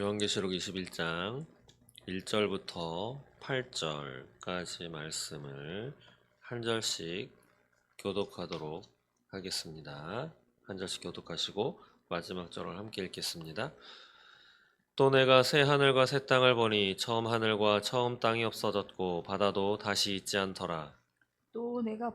요한계시록 21장 1절부터 8절까지 말씀을 한 절씩 교독하도록 하겠습니다. 한 절씩 교독하시고 마지막 절을 함께 읽겠습니다. 또 내가 새 하늘과 새 땅을 보니 처음 하늘과 처음 땅이 없어졌고 바다도 다시 있지 않더라. 또 내가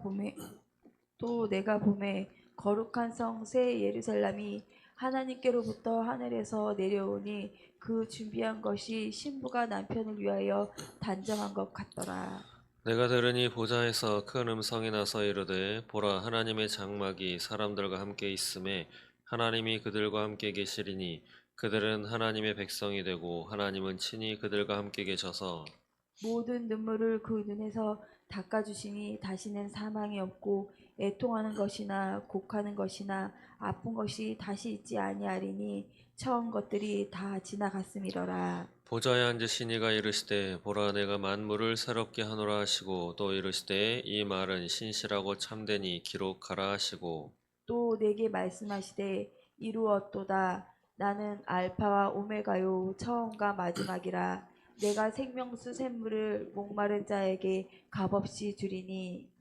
봄에 거룩한 성 새 예루살렘이 하나님께로부터 하늘에서 내려오니 그 준비한 것이 신부가 남편을 위하여 단정한 것 같더라. 내가 들으니 보좌에서 큰 음성이 나서 이르되 보라 하나님의 장막이 사람들과 함께 있음에 하나님이 그들과 함께 계시리니 그들은 하나님의 백성이 되고 하나님은 친히 그들과 함께 계셔서 모든 눈물을 그 눈에서 닦아주시니 다시는 사망이 없고 애통하는 것이나 곡하는 것이나 아픈 것이 다시 있지 아니하리니 처음 것들이 다 지나갔음이로라. 보좌에 앉으신 이가 이르시되 보라 내가 만물을 새롭게 하노라 하시고 또 이르시되 이 말은 신실하고 참되니 기록하라 하시고 또 내게 말씀하시되 이루었도다. 나는 알파와 오메가요 처음과 마지막이라. 내가 생명수 샘물을 목마른 자에게 값없이 주리니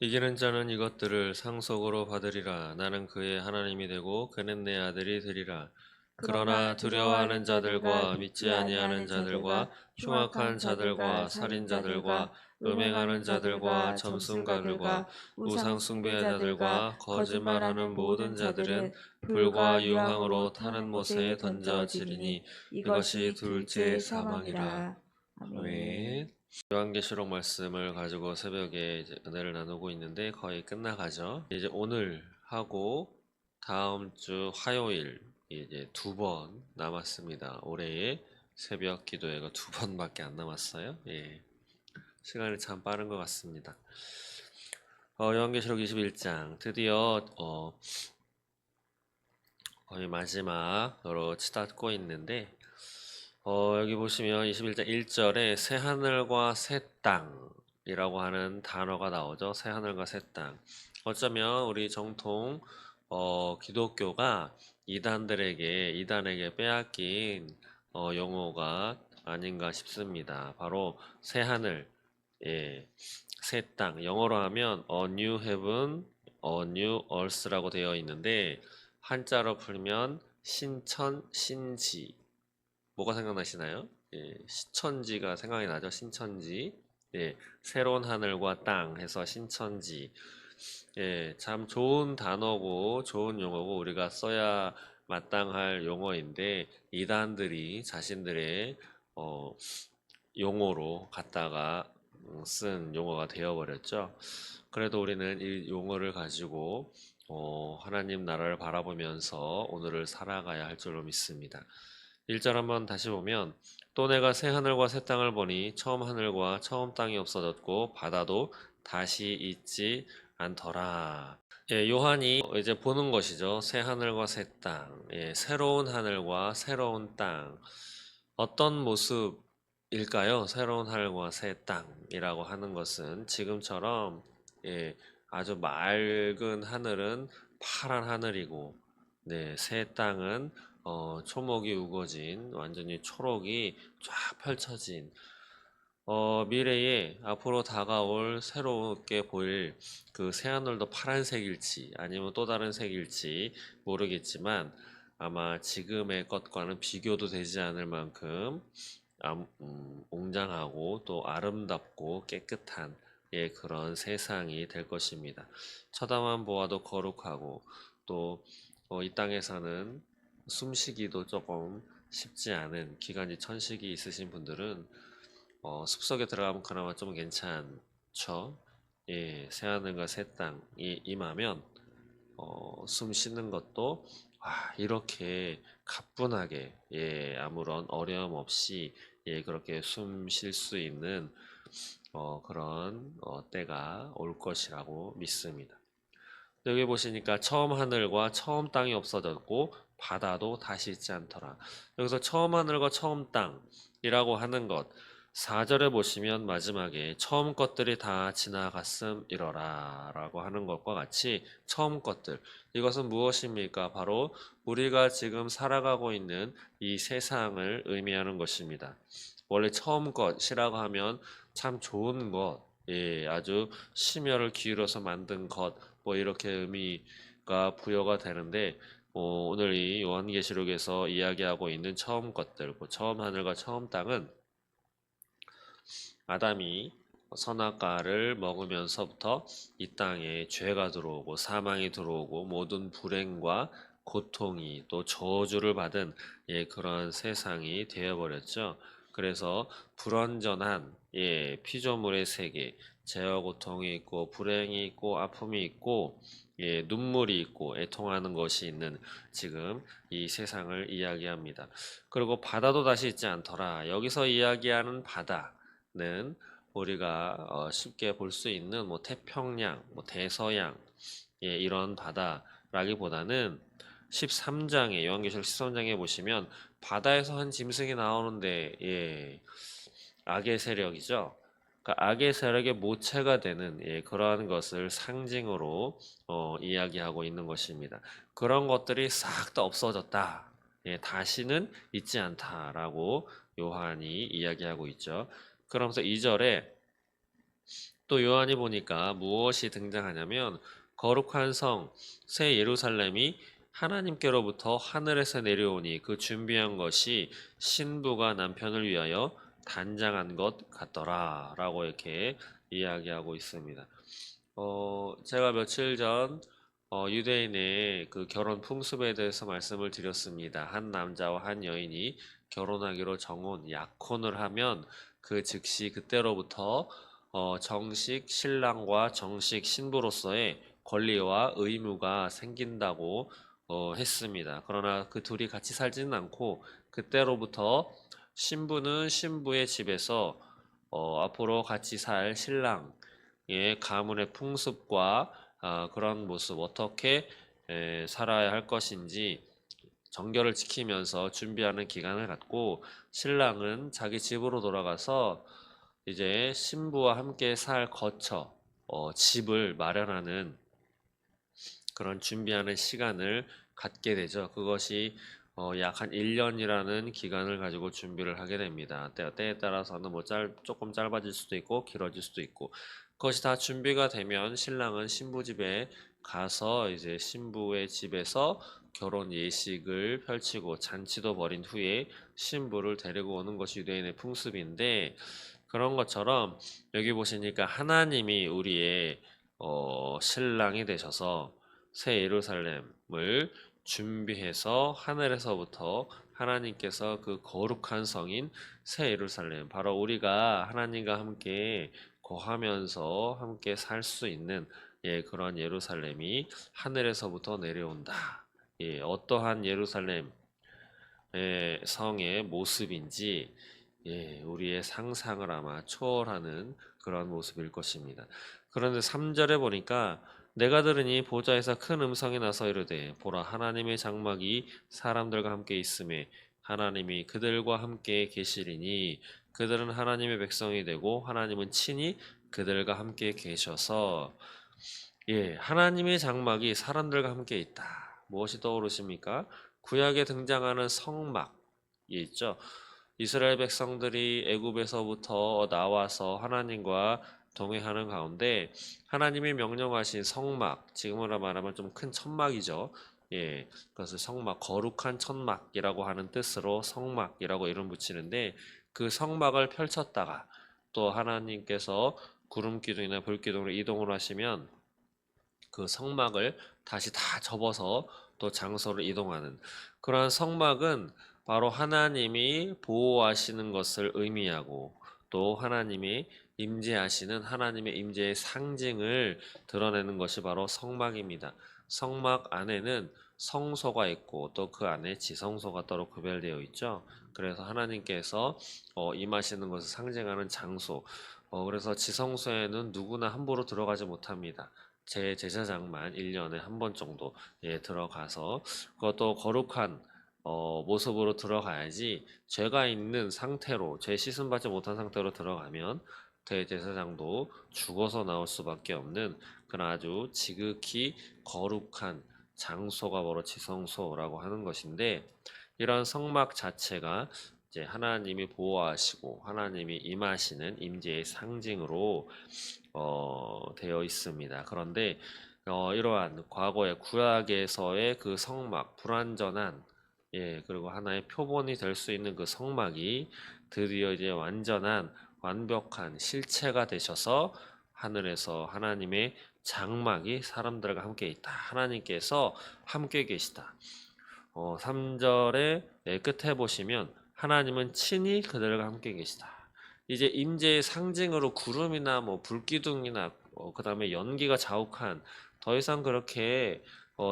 이기는 자는 이것들을 상속으로 받으리라. 나는 그의 하나님이 되고 그는 내 아들이 되리라. 그러나 그러나 두려워하는 두려워하는 자들과 자들과 믿지 믿지 아니하는 아니하는 자들과 자들과 흉악한 흉악한 자들과 자들과 살인자들과 살인자들과 음행하는 음행하는 자들과 자들과 점순가들과 점술가들과 우상 우상 숭배자들과 숭배자들과 거짓말하는 거짓말하는 모든 모든 자들은 자들은 불과 불과 유황으로 유황으로 타는 타는 못에 곳에 던져지리니 던져지리니 이것이 이것이 둘째 둘째 사망이라. 사망이라. 아멘. 아멘. 요한계시록 말씀을 가지고 새벽에 이제 은혜를 나누고 있는데 거의 끝나가죠. 이제 오늘 하고 다음 주 화요일 이제 2번 남았습니다. 올해의 새벽 기도회가 2번밖에 안 남았어요. 예. 시간이 참 빠른 것 같습니다. 요한계시록 21장 드디어 거의 마지막으로 치닫고 있는데 여기 보시면 21장 1절에 새 하늘과 새 땅이라고 하는 단어가 나오죠. 새 하늘과 새 땅. 어쩌면 우리 정통 기독교가 이단에게 빼앗긴 용어가 아닌가 싶습니다. 바로 새 하늘, 예, 새 땅. 영어로 하면 a new heaven, a new earth라고 되어 있는데 한자로 풀면 신천, 신지. 뭐가 생각나시나요? 예, 신천지가 생각이 나죠. 신천지. 예, 새로운 하늘과 땅 해서 신천지. 예, 참 좋은 단어고 좋은 용어고 우리가 써야 마땅할 용어인데 이단들이 자신들의 어, 용어로 갖다가 쓴 용어가 되어버렸죠. 그래도 우리는 이 용어를 가지고 하나님 나라를 바라보면서 오늘을 살아가야 할 줄로 믿습니다. 1절 한번 다시 보면 또 내가 새 하늘과 새 땅을 보니 처음 하늘과 처음 땅이 없어졌고 바다도 다시 있지 않더라. 예, 요한이 이제 보는 것이죠. 새 하늘과 새 땅, 예, 새로운 하늘과 새로운 땅. 어떤 모습일까요? 새로운 하늘과 새 땅이라고 하는 것은 지금처럼 예, 아주 맑은 하늘은 파란 하늘이고, 네, 새 땅은 초목이 우거진 완전히 초록이 쫙 펼쳐진 미래에 앞으로 다가올 새롭게 보일 그 새하늘도 파란색일지 아니면 또 다른 색일지 모르겠지만 아마 지금의 것과는 비교도 되지 않을 만큼 웅장하고 또 아름답고 깨끗한 예, 그런 세상이 될 것입니다. 쳐다만 보아도 거룩하고 또 이 땅에서는 숨쉬기도 조금 쉽지 않은 기관지 천식이 있으신 분들은 숲속에 들어가면 그나마 좀 괜찮죠. 예, 새하늘과 새 땅이 임하면 숨 쉬는 것도 이렇게 가뿐하게 예, 아무런 어려움 없이 예, 그렇게 숨 쉴 수 있는 그런 때가 올 것이라고 믿습니다. 여기 보시니까 처음 하늘과 처음 땅이 없어졌고 바다도 다시 있지 않더라. 여기서 처음 하늘과 처음 땅이라고 하는 것 4절에 보시면 마지막에 처음 것들이 다 지나갔음 이러라 라고 하는 것과 같이 처음 것들, 이것은 무엇입니까? 바로 우리가 지금 살아가고 있는 이 세상을 의미하는 것입니다. 원래 처음 것이라고 하면 참 좋은 것, 예, 아주 심혈을 기울여서 만든 것, 뭐 이렇게 의미가 부여가 되는데, 오늘 이 요한계시록에서 이야기하고 있는 처음 것들, 그 처음 하늘과 처음 땅은 아담이 선악과를 먹으면서부터 이 땅에 죄가 들어오고 사망이 들어오고 모든 불행과 고통이 또 저주를 받은, 예, 그런 세상이 되어버렸죠. 그래서 불완전한, 예, 피조물의 세계, 죄와 고통이 있고 불행이 있고 아픔이 있고, 예, 눈물이 있고 애통하는 것이 있는 지금 이 세상을 이야기합니다. 그리고 바다도 다시 있지 않더라. 여기서 이야기하는 바다는 우리가 쉽게 볼 수 있는 뭐 태평양, 뭐 대서양, 예, 이런 바다라기보다는 13장에 요한계시록 13장에 보시면 바다에서 한 짐승이 나오는데, 예, 악의 세력이죠. 그러니까 악의 세력의 모체가 되는, 예, 그러한 것을 상징으로 이야기하고 있는 것입니다. 그런 것들이 싹 다 없어졌다. 예, 다시는 있지 않다라고 요한이 이야기하고 있죠. 그러면서 2절에 또 요한이 보니까 무엇이 등장하냐면 거룩한 성, 새 예루살렘이 하나님께로부터 하늘에서 내려오니 그 준비한 것이 신부가 남편을 위하여 단장한 것 같더라 라고 이렇게 이야기하고 있습니다. 제가 며칠 전 유대인의 그 결혼 풍습에 대해서 말씀을 드렸습니다. 한 남자와 한 여인이 결혼하기로 정혼, 약혼을 하면 그 즉시 그때로부터 정식 신랑과 정식 신부로서의 권리와 의무가 생긴다고 했습니다. 그러나 그 둘이 같이 살지는 않고 그때로부터 신부는 신부의 집에서 앞으로 같이 살 신랑의 가문의 풍습과 그런 모습 어떻게 살아야 할 것인지 정결을 지키면서 준비하는 기간을 갖고 신랑은 자기 집으로 돌아가서 이제 신부와 함께 살 거처, 집을 마련하는 그런 준비하는 시간을 갖게 되죠. 그것이 약 한 1년이라는 기간을 가지고 준비를 하게 됩니다. 때에 따라서는 뭐 조금 짧아질 수도 있고 길어질 수도 있고, 그것이 다 준비가 되면 신랑은 신부 집에 가서 이제 신부의 집에서 결혼 예식을 펼치고 잔치도 벌인 후에 신부를 데리고 오는 것이 유대인의 풍습인데, 그런 것처럼 여기 보시니까 하나님이 우리의 신랑이 되셔서 새 예루살렘을 준비해서 하늘에서부터 하나님께서 그 거룩한 성인 새 예루살렘, 바로 우리가 하나님과 함께 거하면서 함께 살 수 있는, 예, 그런 예루살렘이 하늘에서부터 내려온다. 예, 어떠한 예루살렘 성의 모습인지, 예, 우리의 상상을 아마 초월하는 그런 모습일 것입니다. 그런데 3절에 보니까 내가 들으니 보좌에서 큰 음성이 나서 이르되 보라 하나님의 장막이 사람들과 함께 있음에 하나님이 그들과 함께 계시리니 그들은 하나님의 백성이 되고 하나님은 친히 그들과 함께 계셔서, 예, 하나님의 장막이 사람들과 함께 있다. 무엇이 떠오르십니까? 구약에 등장하는 성막이 있죠. 이스라엘 백성들이 애굽에서부터 나와서 하나님과 동행하는 가운데 하나님이 명령하신 성막, 지금으로 말하면 좀 큰 천막이죠. 예, 그것을 성막, 거룩한 천막이라고 하는 뜻으로 성막이라고 이름 붙이는데, 그 성막을 펼쳤다가 또 하나님께서 구름 기둥이나 불 기둥으로 이동을 하시면 그 성막을 다시 다 접어서 또 장소를 이동하는 그러한 성막은 바로 하나님이 보호하시는 것을 의미하고 또 하나님이 임재하시는 하나님의 임재의 상징을 드러내는 것이 바로 성막입니다. 성막 안에는 성소가 있고 또 그 안에 지성소가 따로 구별되어 있죠. 그래서 하나님께서 임하시는 것을 상징하는 장소. 그래서 지성소에는 누구나 함부로 들어가지 못합니다. 제 제사장만 1년에 한 번 정도, 예, 들어가서 그것도 거룩한 모습으로 들어가야지 죄가 있는 상태로 죄 씻음받지 못한 상태로 들어가면 대제사장도 죽어서 나올 수밖에 없는 그런 아주 지극히 거룩한 장소가 바로 지성소라고 하는 것인데 이런 성막 자체가 이제 하나님이 보호하시고 하나님이 임하시는 임재의 상징으로 되어 있습니다. 그런데 이러한 과거의 구약에서의 그 성막 불완전한 그리고 하나의 표본이 될 수 있는 그 성막이 드디어 이제 완전한 완벽한 실체가 되셔서 하늘에서 하나님의 장막이 사람들과 함께 있다. 하나님께서 함께 계시다. 3절의 끝에 보시면 하나님은 친히 그들과 함께 계시다. 이제 임재의 상징으로 구름이나 뭐 불기둥이나 그다음에 연기가 자욱한 더 이상 그렇게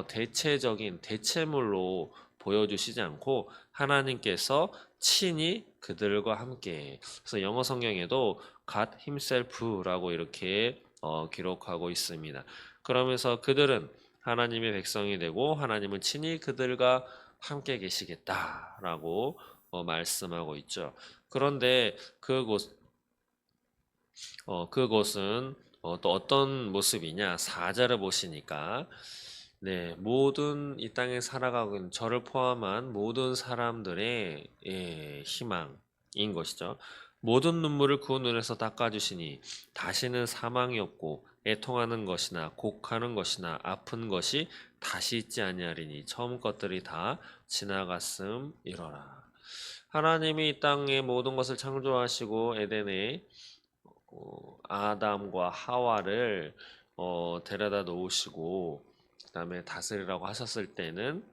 대체적인 대체물로 보여주시지 않고 하나님께서 친히 그들과 함께 그래서 영어 성경에도 God Himself라고 이렇게 기록하고 있습니다. 그러면서 그들은 하나님의 백성이 되고 하나님은 친히 그들과 함께 계시겠다라고 말씀하고 있죠. 그런데 그곳은 또 어떤 모습이냐? 4절을 보시니까 네, 모든 이 땅에 살아가고 있는 저를 포함한 모든 사람들의 희망인 것이죠. 모든 눈물을 그 눈에서 닦아주시니 다시는 사망이 없고 애통하는 것이나 곡하는 것이나 아픈 것이 다시 있지 아니하리니 처음 것들이 다 지나갔음이로라. 하나님이 이 땅의 모든 것을 창조하시고 에덴에 아담과 하와를 데려다 놓으시고 그다음에 다스리라고 하셨을 때는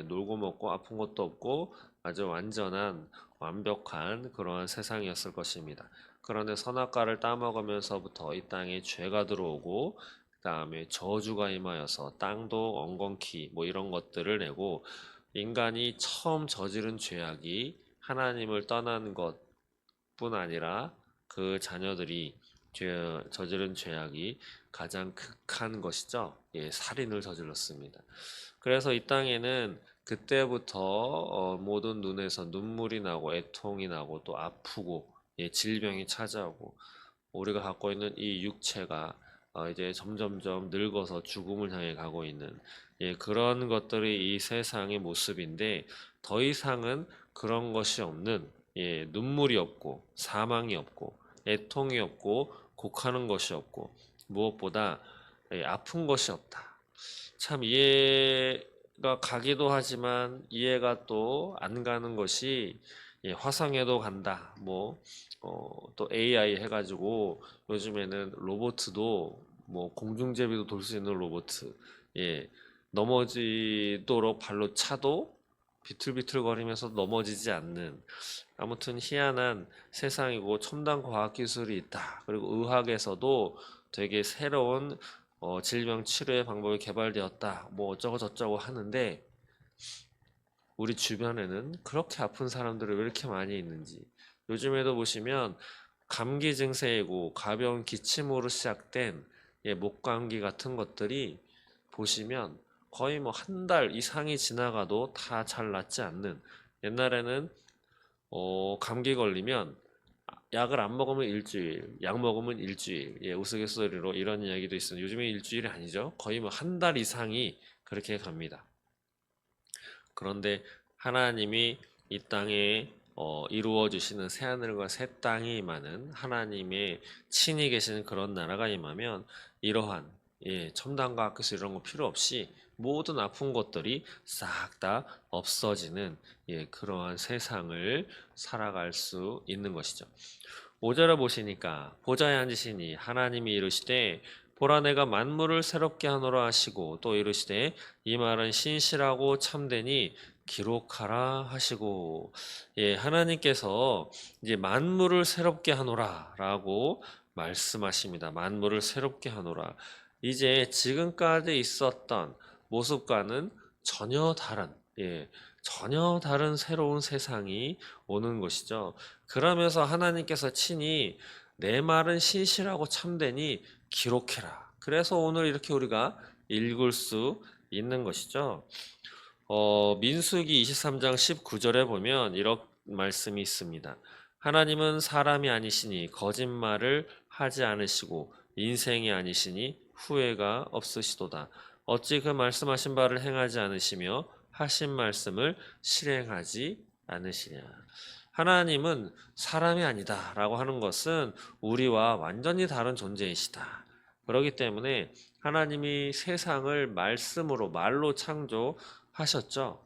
놀고 먹고 아픈 것도 없고 아주 완전한 완벽한 그러한 세상이었을 것입니다. 그런데 선악과를 따먹으면서부터 이 땅에 죄가 들어오고 그다음에 저주가 임하여서 땅도 엉겅퀴 뭐 이런 것들을 내고 인간이 처음 저지른 죄악이 하나님을 떠난 것뿐 아니라 그 자녀들이 저지른 죄악이 가장 극한 것이죠. 살인을 저질렀습니다. 그래서 이 땅에는 그때부터 모든 눈에서 눈물이 나고 애통이 나고 또 아프고 질병이 찾아오고 우리가 갖고 있는 이 육체가 이제 점점점 늙어서 죽음을 향해 가고 있는 그런 것들이 이 세상의 모습인데 더 이상은 그런 것이 없는 눈물이 없고 사망이 없고 애통이 없고 곡하는 것이 없고 무엇보다 아픈 것이 없다. 참 이해가 가기도 하지만 이해가 또 안 가는 것이 화성에도 간다. 또 AI 해가지고 요즘에는 로봇도 뭐 공중제비도 돌 수 있는 로봇, 예, 넘어지도록 발로 차도 비틀비틀거리면서 넘어지지 않는 아무튼 희한한 세상이고 첨단 과학 기술이 있다. 그리고 의학에서도 되게 새로운 질병 치료의 방법이 개발되었다. 뭐 어쩌고 저쩌고 하는데 우리 주변에는 그렇게 아픈 사람들이 왜 이렇게 많이 있는지 요즘에도 보시면 감기 증세이고 가벼운 기침으로 시작된 목감기 같은 것들이 보시면 거의 뭐 한 달 이상이 지나가도 다 잘 낫지 않는 옛날에는 감기 걸리면 약을 안 먹으면 일주일, 약 먹으면 일주일, 우스갯소리로 이런 이야기도 있어요. 요즘에 일주일이 아니죠. 거의 뭐 한 달 이상이 그렇게 갑니다. 그런데 하나님이 이 땅에 이루어 주시는 새 하늘과 새 땅이 임하는 하나님의 친히 계시는 그런 나라가 임하면 이러한 첨단 과학 기술 이런 거 필요 없이 모든 아픈 것들이 싹 다 없어지는 그러한 세상을 살아갈 수 있는 것이죠. 5절을 보시니까 보좌에 앉으시니 하나님이 이르시되 보라 내가 만물을 새롭게 하노라 하시고 또 이르시되 이 말은 신실하고 참되니 기록하라 하시고 하나님께서 이제 만물을 새롭게 하노라라고 말씀하십니다. 만물을 새롭게 하노라. 이제 지금까지 있었던 모습과는 전혀 다른 전혀 다른 새로운 세상이 오는 것이죠. 그러면서 하나님께서 친히 내 말은 신실하고 참되니 기록해라. 그래서 오늘 이렇게 우리가 읽을 수 있는 것이죠. 민수기 23장 19절에 보면 이런 말씀이 있습니다. 하나님은 사람이 아니시니 거짓말을 하지 않으시고 인생이 아니시니 후회가 없으시도다. 어찌 그 말씀하신 바를 행하지 않으시며 하신 말씀을 실행하지 않으시냐. 하나님은 사람이 아니다라고 하는 것은 우리와 완전히 다른 존재이시다. 그렇기 때문에 하나님이 세상을 말씀으로 말로 창조하셨죠.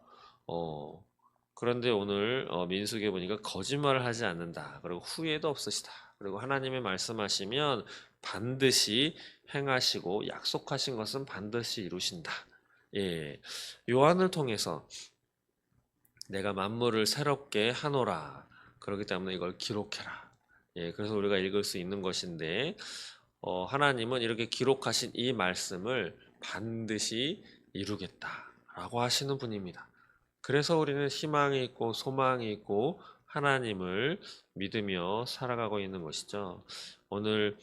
어, 그런데 오늘 민수기에 보니까 거짓말을 하지 않는다. 그리고 후회도 없으시다. 그리고 하나님의 말씀하시면 반드시 행하시고 약속하신 것은 반드시 이루신다. 예, 요한을 통해서 내가 만물을 새롭게 하노라. 그렇기 때문에 이걸 기록해라. 예, 그래서 우리가 읽을 수 있는 것인데, 하나님은 이렇게 기록하신 이 말씀을 반드시 이루겠다라고 하시는 분입니다. 그래서 우리는 희망이 있고 소망이 있고 하나님을 믿으며 살아가고 있는 것이죠. 오늘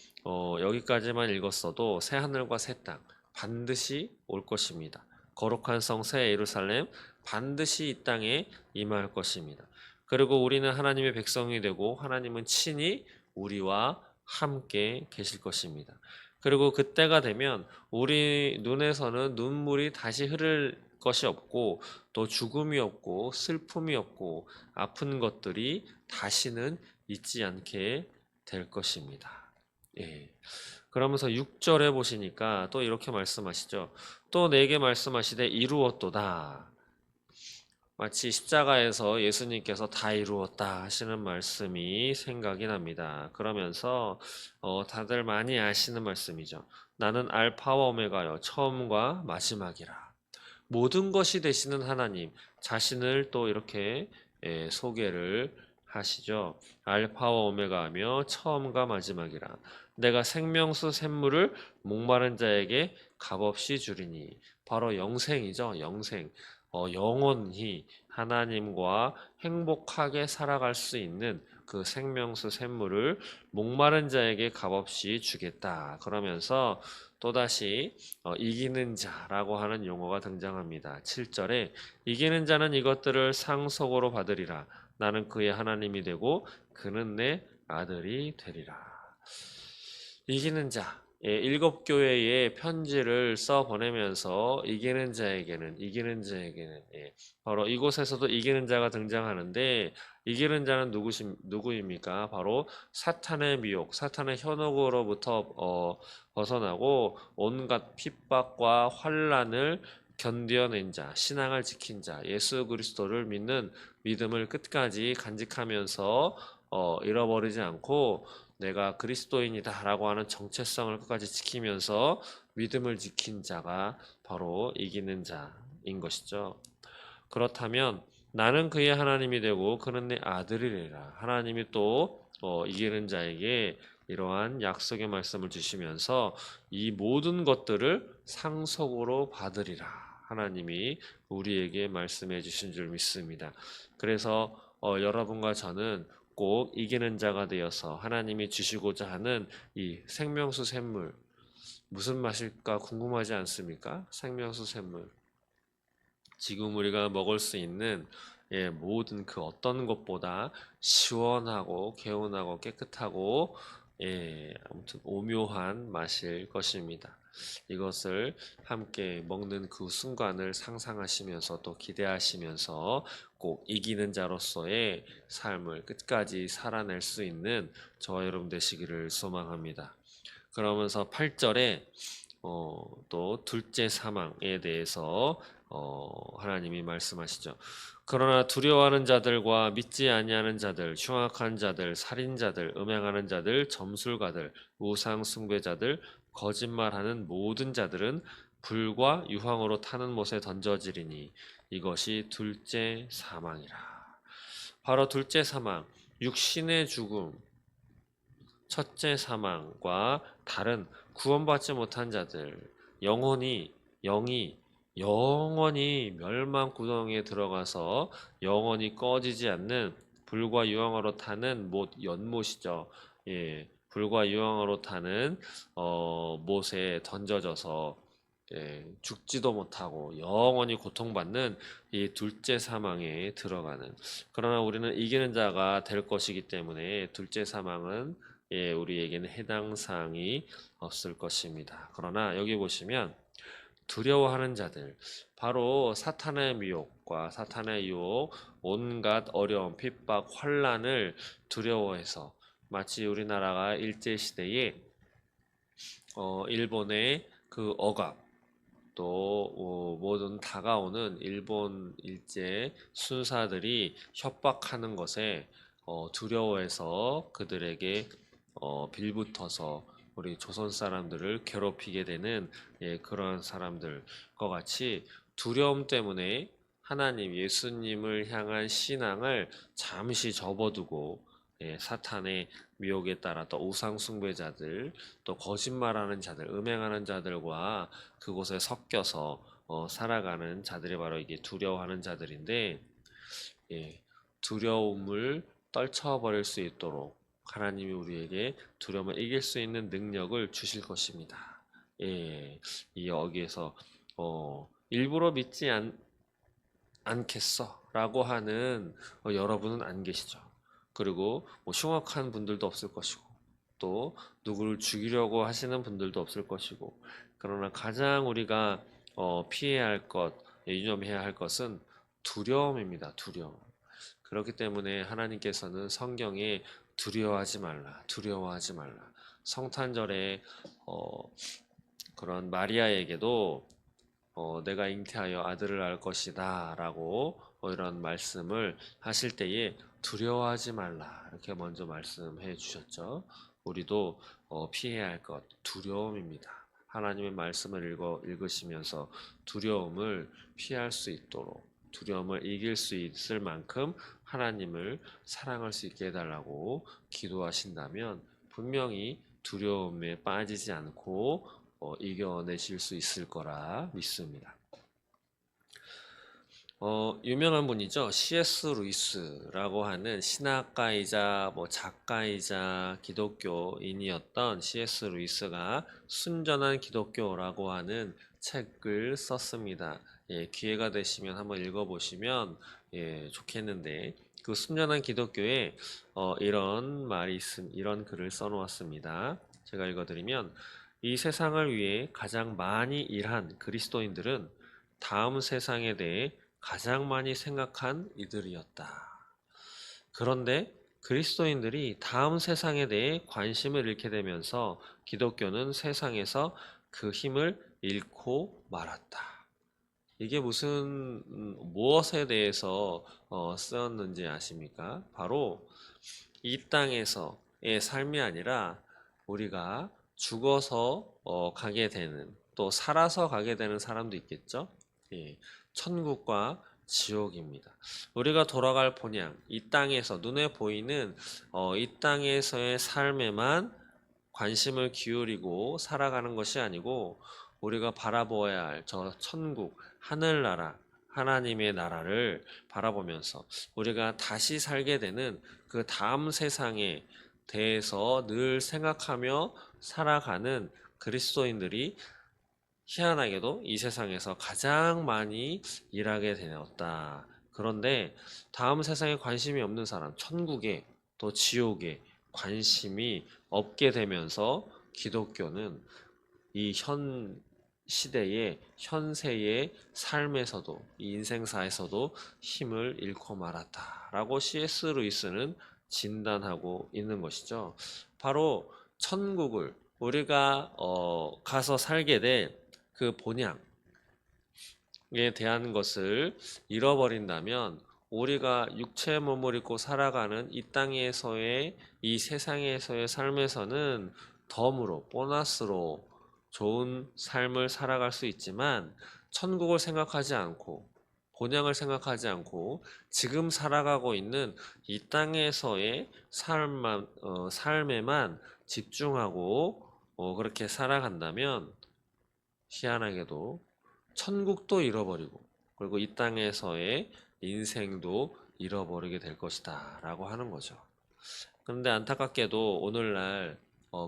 여기까지만 읽었어도 새 하늘과 새 땅 반드시 올 것입니다. 거룩한 성 새 예루살렘 반드시 이 땅에 임할 것입니다. 그리고 우리는 하나님의 백성이 되고 하나님은 친히 우리와 함께 계실 것입니다. 그리고 그때가 되면 우리 눈에서는 눈물이 다시 흐를 것이 없고 또 죽음이 없고 슬픔이 없고 아픈 것들이 다시는 있지 않게 될 것입니다. 예. 그러면서 6절에 보시니까 또 이렇게 말씀하시죠. 또 내게 말씀하시되 이루었도다. 마치 십자가에서 예수님께서 다 이루었다 하시는 말씀이 생각이 납니다. 그러면서 다들 많이 아시는 말씀이죠. 나는 알파와 오메가요 처음과 마지막이라. 모든 것이 되시는 하나님 자신을 또 이렇게 소개를 하시죠. 알파와 오메가며 처음과 마지막이라. 내가 생명수 샘물을 목마른 자에게 값없이 주리니. 바로 영생이죠. 영생. 영원히 하나님과 행복하게 살아갈 수 있는 그 생명수 샘물을 목마른 자에게 값없이 주겠다. 그러면서 또다시 이기는 자라고 하는 용어가 등장합니다. 7절에 이기는 자는 이것들을 상속으로 받으리라. 나는 그의 하나님이 되고 그는 내 아들이 되리라. 이기는 자, 일곱 교회에 편지를 써 보내면서 이기는 자에게는 바로 이곳에서도 이기는 자가 등장하는데 이기는 자는 누구입니까? 바로 사탄의 미혹, 사탄의 현혹으로부터 벗어나고 온갖 핍박과 환란을 견뎌낸 자, 신앙을 지킨 자, 예수 그리스도를 믿는 믿음을 끝까지 간직하면서 잃어버리지 않고 내가 그리스도인이다라고 하는 정체성을 끝까지 지키면서 믿음을 지킨 자가 바로 이기는 자인 것이죠. 그렇다면 나는 그의 하나님이 되고 그는 내 아들이리라. 하나님이 또 이기는 자에게 이러한 약속의 말씀을 주시면서 이 모든 것들을 상속으로 받으리라. 하나님이 우리에게 말씀해 주신 줄 믿습니다. 그래서 여러분과 저는 꼭 이기는 자가 되어서 하나님이 주시고자 하는 이 생명수 샘물 무슨 맛일까 궁금하지 않습니까? 생명수 샘물. 지금 우리가 먹을 수 있는 모든 그 어떤 것보다 시원하고 개운하고 깨끗하고 아무튼 오묘한 맛일 것입니다. 이것을 함께 먹는 그 순간을 상상하시면서 또 기대하시면서 꼭 이기는 자로서의 삶을 끝까지 살아낼 수 있는 저와 여러분 되시기를 소망합니다. 그러면서 8절에 또 둘째 사망에 대해서 하나님이 말씀하시죠. 그러나 두려워하는 자들과 믿지 아니하는 자들, 흉악한 자들, 살인자들, 음행하는 자들, 점술가들, 우상 숭배자들, 거짓말하는 모든 자들은 불과 유황으로 타는 못에 던져지리니 이것이 둘째 사망이라. 바로 둘째 사망, 육신의 죽음, 첫째 사망과 다른 구원받지 못한 자들, 영이 영원히 멸망 구덩이에 들어가서 영원히 꺼지지 않는 불과 유황으로 타는 연못이죠. 불과 유황으로 타는 못에 던져져서 죽지도 못하고 영원히 고통받는 이 둘째 사망에 들어가는, 그러나 우리는 이기는 자가 될 것이기 때문에 둘째 사망은 우리에게는 해당 사항이 없을 것입니다. 그러나 여기 보시면 두려워하는 자들, 바로 사탄의 미혹과 사탄의 유혹, 온갖 어려움, 핍박, 환란을 두려워해서, 마치 우리나라가 일제시대에 일본의 그 억압, 또 모든 다가오는 일본 일제 순사들이 협박하는 것에 두려워해서 그들에게 빌붙어서 우리 조선 사람들을 괴롭히게 되는 그런 사람들과 같이, 두려움 때문에 하나님 예수님을 향한 신앙을 잠시 접어두고 사탄의 미혹에 따라 또 우상 숭배자들, 또 거짓말하는 자들, 음행하는 자들과 그곳에 섞여서 살아가는 자들이 바로 이게 두려워하는 자들인데, 두려움을 떨쳐버릴 수 있도록 하나님이 우리에게 두려움을 이길 수 있는 능력을 주실 것입니다. 이 여기에서 일부러 믿지 않겠어 라고 하는 여러분은 안 계시죠. 그리고 흉악한 분들도 없을 것이고, 또 누구를 죽이려고 하시는 분들도 없을 것이고, 그러나 가장 우리가 피해야 할 것, 유념해야 할 것은 두려움입니다. 두려움. 그렇기 때문에 하나님께서는 성경에 두려워하지 말라, 두려워하지 말라. 성탄절에 그런 마리아에게도 내가 잉태하여 아들을 낳을 것이다 라고 이런 말씀을 하실 때에 두려워하지 말라 이렇게 먼저 말씀해 주셨죠. 우리도 피해야 할 것, 두려움입니다. 하나님의 말씀을 읽으시면서 두려움을 피할 수 있도록, 두려움을 이길 수 있을 만큼 하나님을 사랑할 수 있게 해달라고 기도하신다면 분명히 두려움에 빠지지 않고 이겨내실 수 있을 거라 믿습니다. 유명한 분이죠. C.S. 루이스라고 하는 신학가이자 작가이자 기독교인이었던 C.S. 루이스가 순전한 기독교라고 하는 책을 썼습니다. 기회가 되시면 한번 읽어보시면 좋겠는데, 그 순전한 기독교에 이런 말이 이런 글을 써놓았습니다. 제가 읽어드리면, 이 세상을 위해 가장 많이 일한 그리스도인들은 다음 세상에 대해 가장 많이 생각한 이들이었다. 그런데 그리스도인들이 다음 세상에 대해 관심을 잃게 되면서 기독교는 세상에서 그 힘을 잃고 말았다. 이게 무엇에 대해서 쓰였는지 아십니까? 바로 이 땅에서의 삶이 아니라 우리가 죽어서 가게 되는, 또 살아서 가게 되는 사람도 있겠죠. 천국과 지옥입니다. 우리가 돌아갈 본향, 이 땅에서 눈에 보이는 이 땅에서의 삶에만 관심을 기울이고 살아가는 것이 아니고, 우리가 바라보아야 할 저 천국, 하늘나라, 하나님의 나라를 바라보면서 우리가 다시 살게 되는 그 다음 세상에 대해서 늘 생각하며 살아가는 그리스도인들이 희한하게도 이 세상에서 가장 많이 일하게 되었다. 그런데 다음 세상에 관심이 없는 사람, 천국에 또 지옥에 관심이 없게 되면서 기독교는 이 시대의 현세의 삶에서도, 이 인생사에서도 힘을 잃고 말았다라고 C.S. 루이스는 진단하고 있는 것이죠. 바로 천국을 우리가 가서 살게 될 그 본향에 대한 것을 잃어버린다면, 우리가 육체의 몸을 입고 살아가는 이 땅에서의, 이 세상에서의 삶에서는 덤으로, 보너스로 좋은 삶을 살아갈 수 있지만, 천국을 생각하지 않고 본향을 생각하지 않고 지금 살아가고 있는 이 땅에서의 삶에만 집중하고 그렇게 살아간다면, 희한하게도 천국도 잃어버리고, 그리고 이 땅에서의 인생도 잃어버리게 될 것이다 라고 하는 거죠. 그런데 안타깝게도 오늘날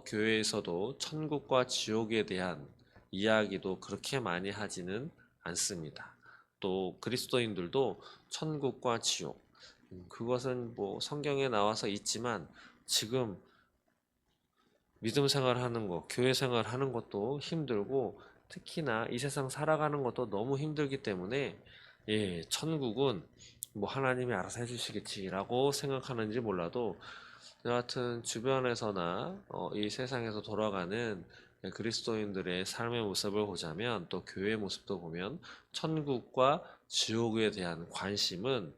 교회에서도 천국과 지옥에 대한 이야기도 그렇게 많이 하지는 않습니다. 또 그리스도인들도 천국과 지옥, 그것은 뭐 성경에 나와서 있지만 지금 믿음 생활하는 것, 교회 생활하는 것도 힘들고 특히나 이 세상 살아가는 것도 너무 힘들기 때문에 천국은 뭐 하나님이 알아서 해주시겠지라고 생각하는지 몰라도 여하튼 주변에서나 이 세상에서 돌아가는 그리스도인들의 삶의 모습을 보자면 또 교회의 모습도 보면 천국과 지옥에 대한 관심은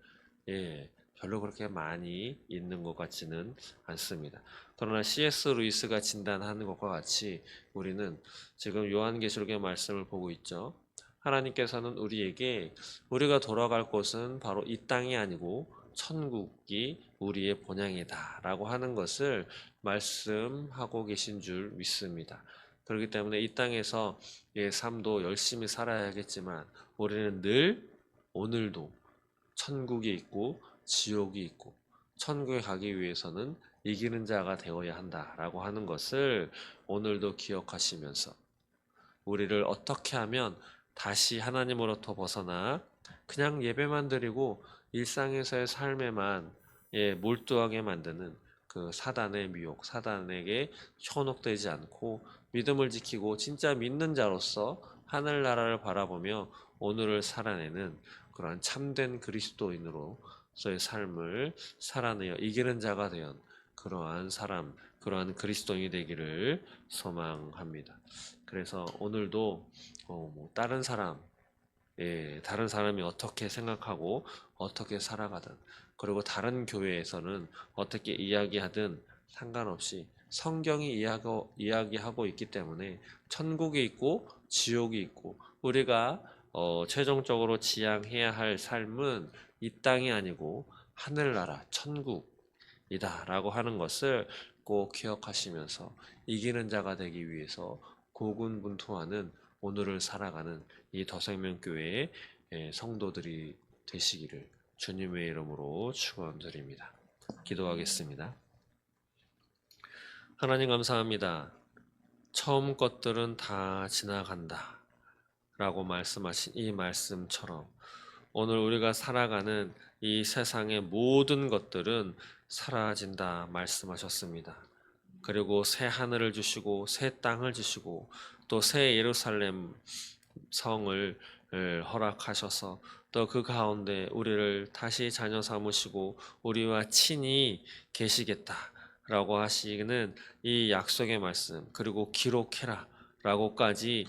별로 그렇게 많이 있는 것 같지는 않습니다. 그러나 C.S. 루이스가 진단하는 것과 같이 우리는 지금 요한계시록의 말씀을 보고 있죠. 하나님께서는 우리에게 우리가 돌아갈 곳은 바로 이 땅이 아니고 천국이 우리의 본향이다 라고 하는 것을 말씀하고 계신 줄 믿습니다. 그렇기 때문에 이 땅에서 삶도 열심히 살아야겠지만 우리는 늘 오늘도 천국이 있고 지옥이 있고 천국에 가기 위해서는 이기는 자가 되어야 한다라고 하는 것을 오늘도 기억하시면서 우리를 어떻게 하면 다시 하나님으로부터 벗어나 그냥 예배만 드리고 일상에서의 삶에만 몰두하게 만드는 그 사단의 미혹, 사단에게 현혹되지 않고 믿음을 지키고 진짜 믿는 자로서 하늘나라를 바라보며 오늘을 살아내는 그러한 참된 그리스도인으로서의 삶을 살아내어 이기는 자가 되어 그러한 사람, 그러한 그리스도인이 되기를 소망합니다. 그래서 오늘도 다른 다른 사람이 어떻게 생각하고 어떻게 살아가든 그리고 다른 교회에서는 어떻게 이야기하든 상관없이 성경이 이야기하고 있기 때문에 천국이 있고 지옥이 있고 우리가 최종적으로 지향해야 할 삶은 이 땅이 아니고 하늘나라 천국이다라고 하는 것을 꼭 기억하시면서 이기는 자가 되기 위해서 고군분투하는 오늘을 살아가는 이 더생명교회의 성도들이 되시기를 주님의 이름으로 축원드립니다. 기도하겠습니다. 하나님 감사합니다. 처음 것들은 다 지나간다 라고 말씀하신 이 말씀처럼 오늘 우리가 살아가는 이 세상의 모든 것들은 사라진다 말씀하셨습니다. 그리고 새 하늘을 주시고 새 땅을 주시고 또 새 예루살렘 성을 허락하셔서 또 그 가운데 우리를 다시 자녀 삼으시고 우리와 친히 계시겠다라고 하시는 이 약속의 말씀 그리고 기록해라 라고까지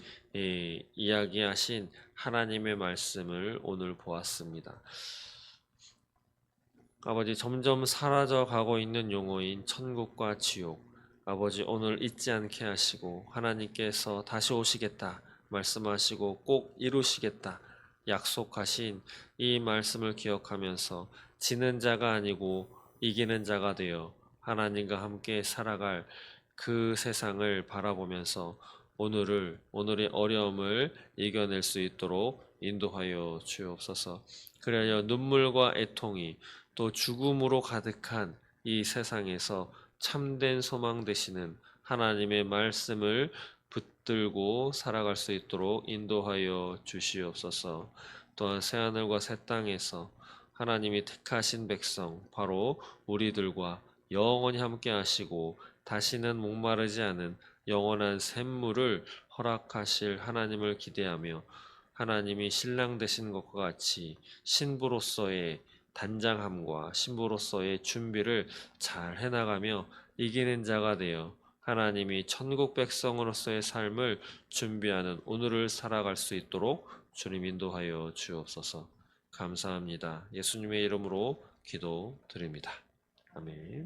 이야기하신 하나님의 말씀을 오늘 보았습니다. 아버지 점점 사라져 가고 있는 용어인 천국과 지옥 아버지 오늘 잊지 않게 하시고 하나님께서 다시 오시겠다 말씀하시고 꼭 이루시겠다 약속하신 이 말씀을 기억하면서 지는 자가 아니고 이기는 자가 되어 하나님과 함께 살아갈 그 세상을 바라보면서 오늘의 어려움을 이겨낼 수 있도록 인도하여 주옵소서. 그래야 눈물과 애통이 또 죽음으로 가득한 이 세상에서 참된 소망 되시는 하나님의 말씀을 붙들고 살아갈 수 있도록 인도하여 주시옵소서. 또한 새하늘과 새 땅에서 하나님이 택하신 백성 바로 우리들과 영원히 함께 하시고 다시는 목마르지 않은 영원한 샘물을 허락하실 하나님을 기대하며 하나님이 신랑 되신 것과 같이 신부로서의 단장함과 신부로서의 준비를 잘 해나가며 이기는 자가 되어 하나님이 천국 백성으로서의 삶을 준비하는 오늘을 살아갈 수 있도록 주님 인도하여 주옵소서. 감사합니다. 예수님의 이름으로 기도드립니다. 아멘.